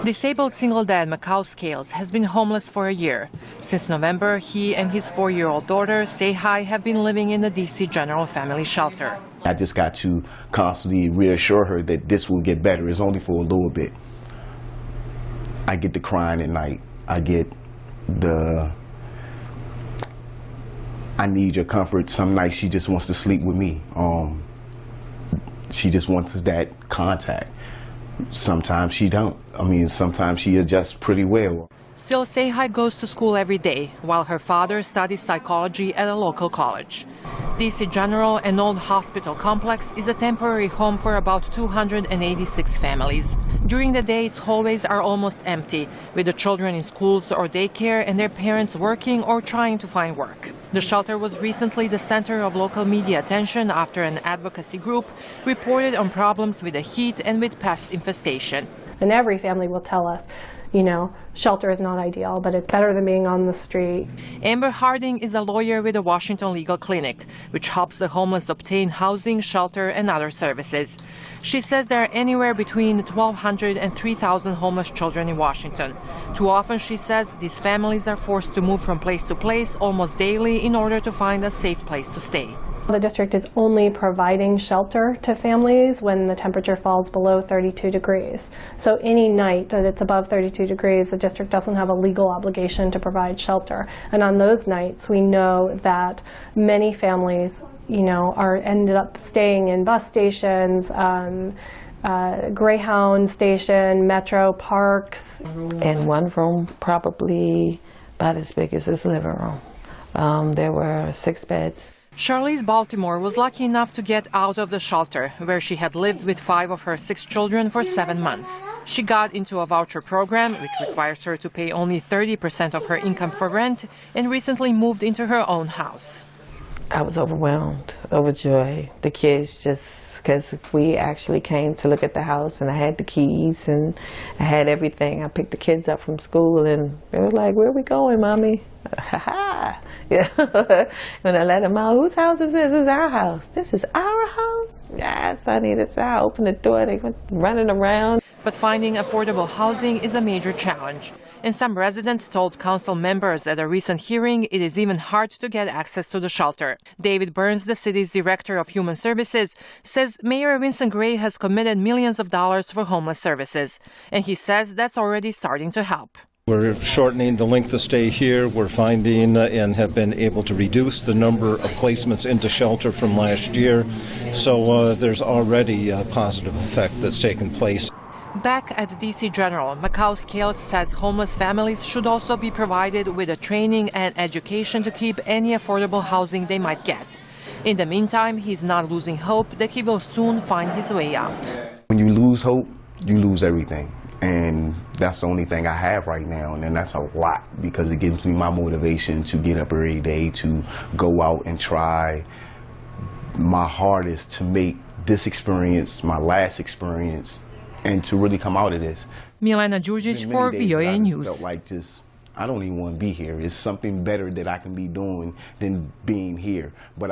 Disabled single dad Marcaus has been homeless for a year. Since November, he and his 4-year-old daughter, Sehai, have been living in the D.C. General Family Shelter. I just got to constantly reassure her that this will get better. It's only for a little bit. I get the crying at night. I get the, I need your comfort. Some nights she just wants to sleep with me. She just wants that contact. Sometimes she don't. I mean, sometimes she adjusts pretty well. Still, Sehai goes to school every day, while her father studies psychology at a local college. DC General, an old hospital complex, is a temporary home for about 286 families. During the day, its hallways are almost empty, with the children in schools or daycare and their parents working or trying to find work. The shelter was recently the center of local media attention after an advocacy group reported on problems with the heat and with pest infestation. And every family will tell us, you know, shelter is not ideal, but it's better than being on the street. Amber Harding is a lawyer with the Washington Legal Clinic, which helps the homeless obtain housing, shelter, and other services. She says there are anywhere between 1,200 and 3,000 homeless children in Washington. Too often, she says, these families are forced to move from place to place almost daily in order to find a safe place to stay. The district is only providing shelter to families when the temperature falls below 32 degrees. So any night that it's above 32 degrees, the district doesn't have a legal obligation to provide shelter. And on those nights, we know that many families, you know, ended up staying in bus stations, Greyhound station, Metro parks. In one room, probably about as big as this living room. There were 6 beds. Sharlisse, Baltimore, was lucky enough to get out of the shelter, where she had lived with 5 of her 6 children for 7 months. She got into a voucher program, which requires her to pay only 30% of her income for rent, and recently moved into her own house. I was overwhelmed, overjoyed. The kids just, because we actually came to look at the house, and I had the keys, and I had everything. I picked the kids up from school, and they were like, "Where are we going, Mommy?" Ha ha! Yeah. When I let them out, whose house is this? This is our house. This is our house? Yes, honey, that's I opened the door. They went running around. But finding affordable housing is a major challenge. And some residents told council members at a recent hearing it is even hard to get access to the shelter. David Burns, the city's director of human services, says Mayor Vincent Gray has committed millions of dollars for homeless services. And he says that's already starting to help. We're shortening the length of stay here. We're finding and have been able to reduce the number of placements into shelter from last year. So there's already a positive effect that's taken place. Back at D.C. General, Marcaus says homeless families should also be provided with a training and education to keep any affordable housing they might get. In the meantime, he's not losing hope that he will soon find his way out. When you lose hope, you lose everything. And that's the only thing I have right now, and that's a lot, because it gives me my motivation to get up every day, to go out and try my hardest to make this experience my last experience and to really come out of this. Milena Djurdjic for VOA News. Felt like I don't even want to be here. It's something better that I can be doing than being here. But